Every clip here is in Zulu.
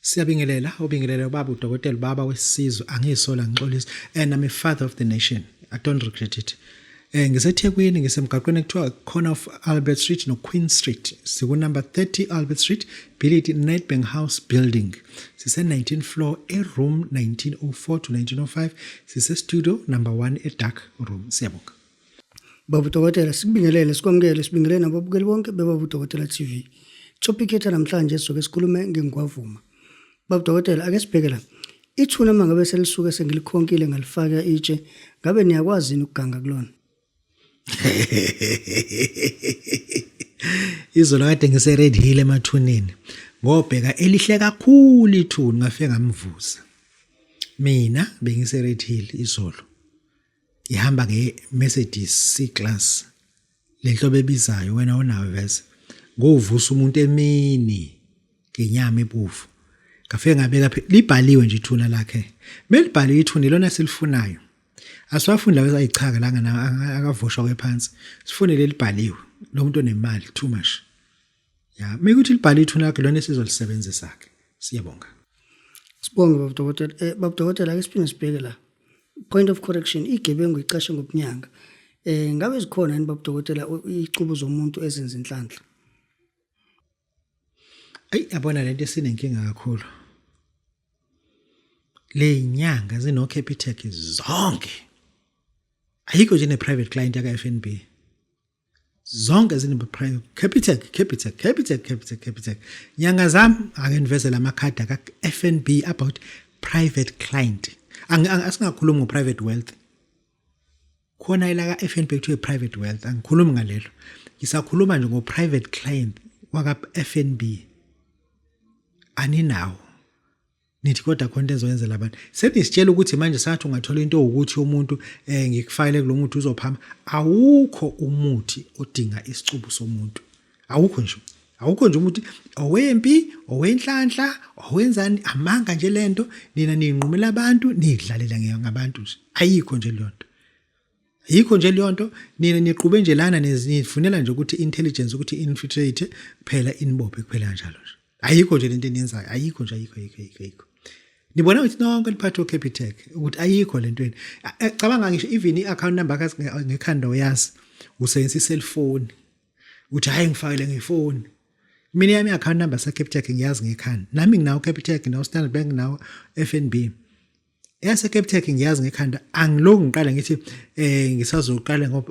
Siyabingelela ubingelela Babu Dokotela baba wesizwe angiyisola ngixolisa and I'm a father of the nation. I don't regret it. NgiseThekwini ngisemgaqweni ekuthiwa corner of Albert Street no Queen Street. Siku number 30 Albert Street, Billy Nedbank House building. Sise 19th floor, room 1904 to 1905. Sise studio number 1 dark room. Siyabonga. Babu Dokotela sibingelele sikwamukele sibingelele nababukeli bonke beBabu Dokotela TV. Topic yethu namhlanje soke sikhulume ngengwavuma. Babu Dokotela ake sibheke la. Ithuna mangabe selisuka sengilikhonkile ngalifaka itshe, ngabe niyakwazi ukuganga kulona? Izolo kade ngise Red Hill emathuneni. Ngobheka elihle kakhulu ithuna ngafike ngamvuza. Mina bengise Red Hill izolo. Ihamba ngeMercedes C-Class. Lenhlobo ebizayo wena unayo vese. Ngovusa umuntu emini ngenyama ebufu. Ngafike ngabeka phe libhaliwe nje ithuna lakhe. Melibhaliwe ithuna lona silifunayo. Asiwafunda lawe ayichaka la ngana akavoshwa kwephansi. Sifune lelibhaliwe. Lo muntu onemali too much. Ya, mekuthi libhaliwe ithuna lakhe lona esizolisebenzisa sakhe. Siyabonga. Sibonge Babu Dokotela. Babu Dokotela ake siphinde sibheke la. Point of correction, igebengu icashe ngobunyanga. Ngabe zikhona yini Babu Dokotela icubo zomuntu ezenza inhlanhla? Yabona lento esinenkinga kakhulu. Le inyanga zino Capitec zonke. Ayikho nje ne private client yaka FNB. Zonke zine private Capitec. Nyanga zami ake nivezela amakhadi aka FNB about private client. Asingakhulumi ngo private wealth. Khona ilaka FNB kuthiwe private wealth, angikhulumi ngalelo. Ngisakhuluma nje ngo private client waka FNB. Aninawo. Nithi kodwa khona enzoyenzela abantu. Senisitshela ukuthi manje sathi ungathola into ukuthi umuntu ngikufayile kulomuthi uzophama. Awukho umuthi odinga isicubu somuntu. Awukho nje. Awukho nje umuthi owempi, owenhlanhla, owenzani amanga nje lento nina ninqumela abantu nidlalela ngabantu nje. Ayikho nje lento. Yikho nje lento nina niqhube nje lana nifunela nje ukuthi intelligence ukuthi infiltrate kuphela inibophe kuphela kanjalo nje. Ayikho nje lento eniyenzayo, ayikho nje ayikho. Nibona ukuthi nonke liphathe uCapitec ukuthi ayikho lento yini. Cabanga ngisho even iaccount number kazi ngekhanda uyazi usebenzisa iselfone. Uthi hayi ngifakele ngefoni. Mina yami account number sa Capitec ngiyazi ngekhanda. Nami nginawo Capitec nawo Standard Bank nawo FNB. Yase Capitec ngiyazi ngekhanda angiloko ngiqala ngithi ngisazoqala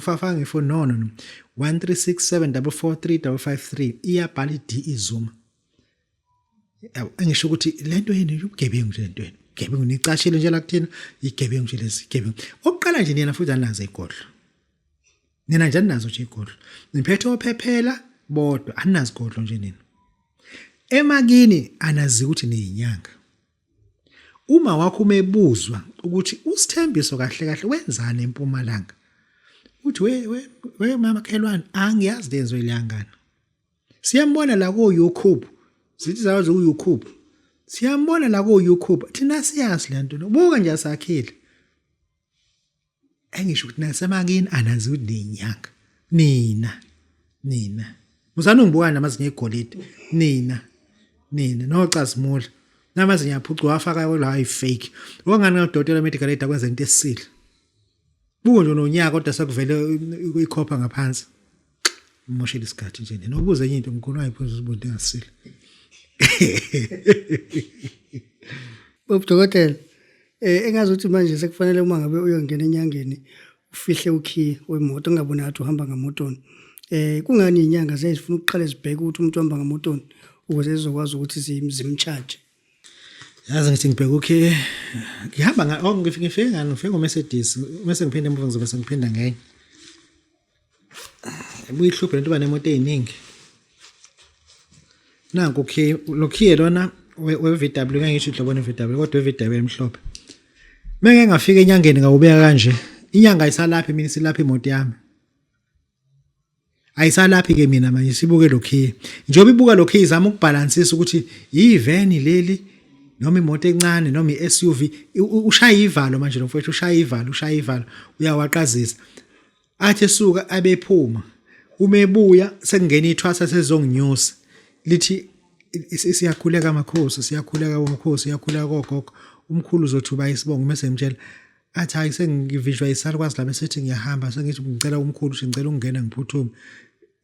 faka ngefoni no 1367443553 iyabhala iDE Zuma. Ngisho ukuthi lento yini ubugebengu nje lento yini. Gebengu nicashile nje la kuthina igebengu nje lesi gebengu. Oqala nje nina futhi anazo igodlo. Nina njani nazo nje igodlo. Niphethe ophephela bodwa anazi igodlo nje nina. Emakini anazi ukuthi niyinyanga. Uma wakho umebuzwa ukuthi usithembiso kahle wenzani eMpumalanga. Uthi we mama Khelwane angiyazi lenzo ilangana. Siyambona la ko YouTube. Sithi zawazi ku YouTube. Siyambona la ko YouTube. Thina siyazi lento. Buka nje asakhile. Engisho ukuthi nasemakini anazi ukuthi niyinyanga. Nina. Musana ungibuka namazinye egolide. Nina nocazimula. Namazinye yaphucu wafaka kwelo hayi fake. Ongani ngodokotela medical aid akwenza into esile. Buko nje nonyaka kodwa sekuvele ikhopha ngaphansi. Umoshela isikhathi nje nina. Ubuze into ngikhona ayiphuza ubuntu engasile. Babu Dokotela, engazuthi manje sekufanele uma ngabe uyongena enyangeni ufihle ukey wemoto ungabona ngathi uhamba ngamotoni. Kungani inyanga sezifuna ukuqala zibheke ukuthi umuntu uhamba ngamotoni ukuze sizokwazi ukuthi zimcharge. Yazi ngithi ngibheka okay. Ngihamba ngifike ngani ngifike ngoMercedes mase ngiphinde emuva ngizobe sengiphinda ngenye. Buyihluphe lento banemoto eziningi. Nanku okay lokhiye lona weVW ngisho idlobona iVW kodwa iVW emhlophe. Menge ngafika enyangeni ngawubeka kanje. Inyanga ayisalaphi mina silapha imoto yami. Ayisalaphi ke mina manje sibuke lokhiye. Njobe ibuka lokhiye izama ukubalansisa ukuthi yiveni leli noma imoto encane noma iSUV ushaya ivalo manje lo mfowethu ushaya ivalo uyawaqazisa athi esuka abephuma umebuya sekungena ithwasa sezonginyusa lithi siyakhuleka amakhosi, siyakhuleka omkhosi, siyakhuleka kogogo. Umkhulu uzothuba isibongo mase ngimtshela athi hayi sengivishwa isarukwazi la bese ngiyahamba sengithi ngicela umkhulu ukuthi ngicela ukungena ngiphuthume.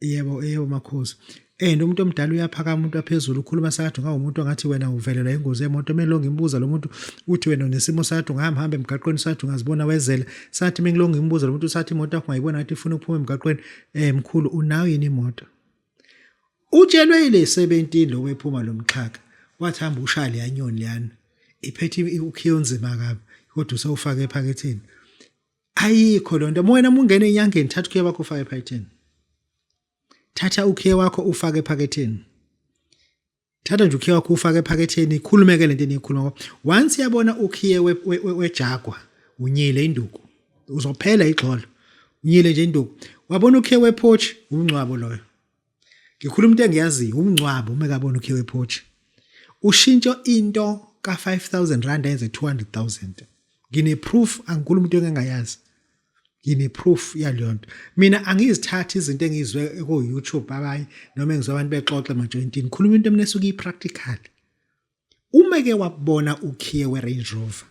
Yebo makhosi. Umuntu omdala uyaphakama umuntu waphezulu ukhuluma sakade ngawumuntu ongathi wena uvelelwa ingozi yemoto melo ngimbuza lo muntu uthi wena unesimo sakade ungahamba emgaqweni sakade ungazibona wezela sathi mengilo ngimbuza lo muntu sathi imoto yakho ngayibona ngathi ifuna ukuphuma emgaqweni mkhulu unayo yini imoto utshelwe ile 17 lo wephuma lo mxhaka wathi hamba ushaya le yanyoni leyana iphethe ukhiyo nzima kabi kodwa usawufaka ephaketheni ayikho lonto wena mungena enyangeni thatha ukhiyo wakho ufake ephaketheni thatha ukhiye wakho ufake ephaketheni thatha nje ukhiye wakho ufake ephaketheni ikhulumeke lento eniyikhuluma once yabona ukhiye wejagwa unyile induku uzophela igxolo unyile nje induku wabona ukhiye wePorsche umncwabo loyo ngikhuluma into engiyaziyo umncwabo uma kabona ukhiye wePorsche ushintsho into ka 5000 rand yenze 200,000 ngine proof angikhuluma into engayazi ngine proof yalonto mina angizithatha izinto engizwe ku YouTube abanye noma engizwa abantu bexoxa emajointini ngikhuluma into emnesuka ipractical uma ke wabona ukhiye weRange Rover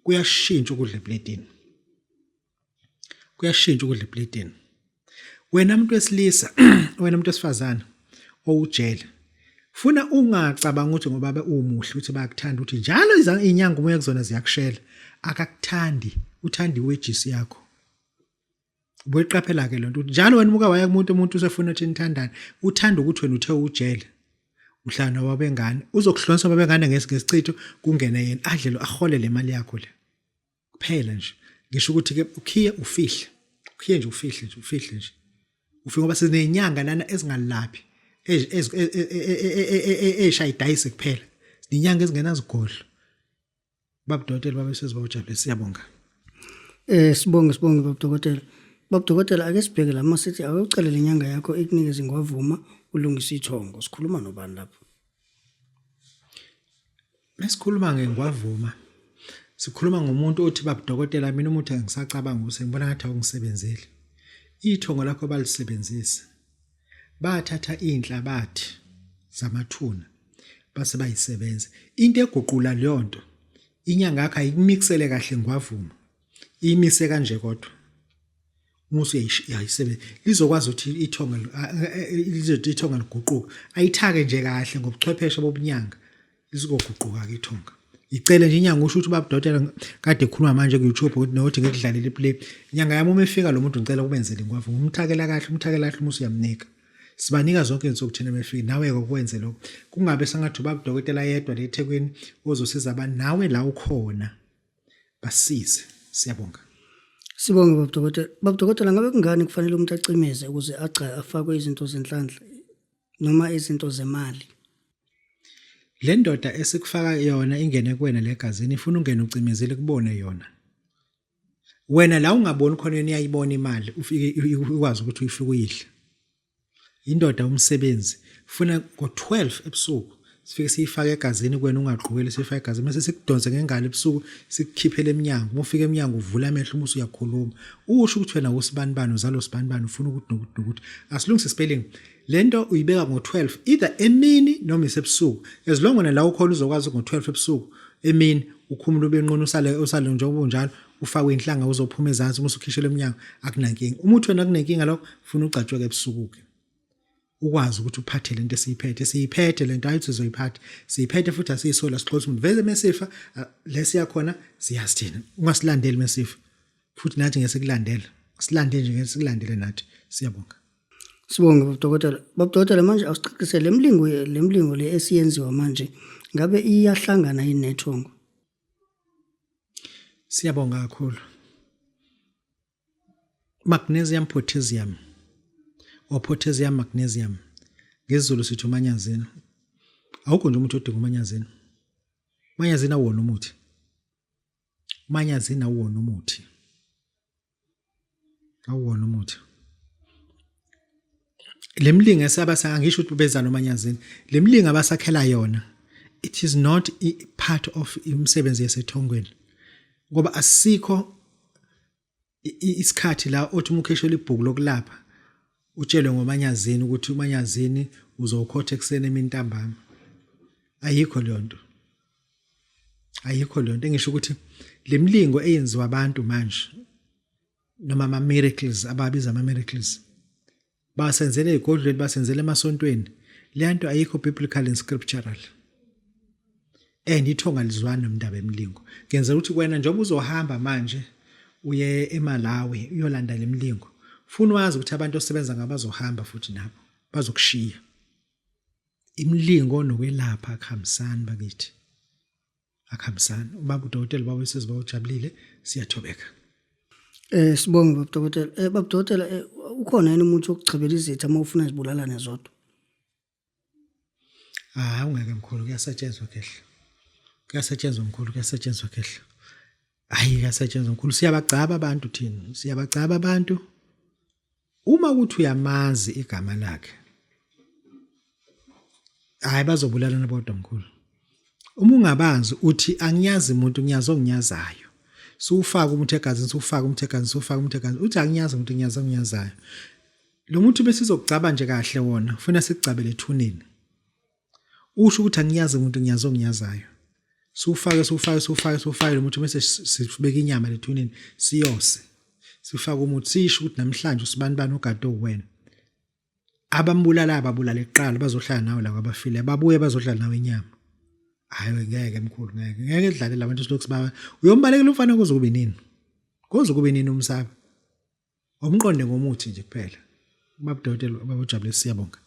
kuyashintsha ukudla eplatini kuyashintsha ukudla eplatini wena umuntu wesilisa wena umuntu wesifazana owujele funa ungacabanga ukuthi ngoba umuhle ukuthi bayakuthanda ukuthi njalo inyanga umoya kuzona ziyakushela akakuthandi uthanda iwejisi yakho Boyiqaphela ke lonto njalo wena muka waya umuntu usefuna ukuthi nithandane uthanda ukuthi wena uthe ujele uhlana wabengane uzokuhlonisa babengane ngesicitho kungene yena adlelo ahole le mali yakho le kuphela nje ngisho ukuthi ke ukhiye ufihle ukhiye nje ufihle nje ufika ngoba sinenyanga lana ezingalaphi eshayidayise kuphela inyanga ezingenazigodlo Babu Dokotela babe sezibawujabule siyabonga Sibonge Babu Dokotela Babu Dokotela ake sibheke lama sithi awucela inyanga yakho ikunikeze ingwavuma ulungisa ithongo sikhuluma nobani lapho Mesikhuluma ngengwavuma sikhuluma ngomuntu othi Babu Dokotela mina umuntu engisacabanga ukuthi ngibona ngathi awungisebenzeli ithongo lakho balisebenzisa bathatha inhlabathi zamathuna base bayisebenza into eguqula leyo nto inyanga yakho ayikumixele kahle ngwavuma imise kanje kodwa musu yayisebenza lizokwazi ukuthi ithonga lizothi ithonga liguquka ayithake nje kahle ngobuchwepheshe bobunyanga lizoguquka ke ithonga icele nje inyanga usho ukuthi Babu Dokotela kade ekhuluma manje ku YouTube ukuthi nothi ngikudlalela iplay inyanga yami uma efika lo muntu ngicela kubenzele ingwavuma umthakela kahle musu yamnika sibanika zonke izinto kuthina befika nawe kokwenze lokho kungabe sengathi Babu Dokotela yedwa le eThekwini ozosiza abantu nawe la ukhona basize siyabonga Sibonge Babu Dokotela Babu Dokotela ngabe kungani kufanele umuntu acimeze ukuze afakwe izinto zenhlanhla noma izinto zemali le ndoda esikufaka yona ingene kuwena legazini ifuna ungene ucimezile kubone yona wena la ungaboni khona yena iyayibona imali ufike ukwazi ukuthi uyifike uyidle indoda umsebenzi funa ngo12 ebusuku sifike siyifaka egazini kwena ungaqhubeli sifaka egazini mase sikudonse ngengalo ebusuku sikukhiphele eminyango uma ufika eminyango uvula amehlo uma uyakhuluma usho ukuthi wena usibanibani uzalo sibanibani ufuna ukuthi nokuthi asilungise spelling lento uyibeka ngo12 either emini noma isebusuku as long as la ukhona uzokwazi ngo12 ebusuku emini ukhumula ubenqona usale njengoba unjalo ufakwe inhlanga uzophuma ezantsi uma usukhishela eminyango akunankinga umuntu wena kunenkinga lokho ufuna ugcatshwe ebusuku ke ukwazi ukuthi uphathe lento siyiphethe lento ayithi sizoyiphatha siyiphethe futhi asiyisola sixoxa umuntu veze mesifa lesiya khona siyasithina ungasilandeli mesifa futhi nathi ngesikulandela silandele nje ngesikulandele nathi siyabonga Sibonge Babu Dokotela manje awusiqaqise lemlingo le esiyenziwa manje ngabe iyahlangana inethongo Siyabonga kakhulu Magnesium potassium or potassium magnesium ngesiZulu sithi umanyazini awukho nje umuntu odinga umanyazini umanyazini awona umuthi umanyazini awona umuthi lemlinga sabasa ngisho ukuthi beza nomanyazini lemlinga abasakhela yona it is not part of umsebenzi yesethongweni ngoba asikho isikhathi la othi umukheshela ibhuku lokulapha utshelwe ngomanyazini ukuthi umanyazini uzokhotha ekseni emini ntambama ayikho leyo nto. Ayikho leyo nto. Engisho ukuthi lemlingo eyenziwa abantu manje noma ama miracles ababiza ama miracles basenzele egodlweni basenzele emasontweni, le nto ayikho biblical and scriptural. Ithonga lizwana nomndaba emlingo. Ngenzela ukuthi wena njengoba uzohamba manje uye eMalawi uyolanda lemlingo, ufuna wazi ukuthi abantu osebenza ngabazohamba futhi nabo bazokushiya. Imlingo nokwelapha akuhambisani bakithi. Akuhambisani. Ubaba uDokotela baba wesizwe bawujabulile, siyathobeka. Sibonge Babu Dokotela. Babu Dokotela, ukhona yini umuntu wokuchebela izitha uma ufuna zibulalane zodwa? Ungeke mkhulu, kuyasetshenzwa kehle. Kuyasetshenzwa mkhulu, kuyasetshenzwa kehle. Hayi kuyasetshenzwa mkhulu, siyabagcaba abantu thina. Siyabagcaba abantu. Uma ukuthi uyamazi igama lakhe, hayi bazobulalana bodwa mkhulu. Uma ungabazi uthi angiyazi umuntu, ngiyazi onginyazayo. Sufaka umuntu egazini, sufaka umuntu egazini, sufaka umuntu egazini. Uthi angiyazi umuntu, ngiyazi onginyazayo. Lo muntu bese sizogcaba nje kahle wona, ufuna sikucabele ethuneni. Usho ukuthi angiyazi umuntu, ngiyazi onginyazayo. Sufake lo muntu bese sibeka inyama lethuneni siyose. Sifaka umuthi sisho ukuthi namhlanje usibani ogado wena. Abambulala ababulala eqala bazohlala nawe la kwabafile, babuye bazohlala nawe inyama. Hayi ngeke mkhulu, ngeke edlalela abantu silokhu siba uyombalekela umfana kuze kube nini? Kuze kube nini umsaba? Umqonde ngomuthi nje kuphela. Ubaba uDokotela babujabule siyabonga.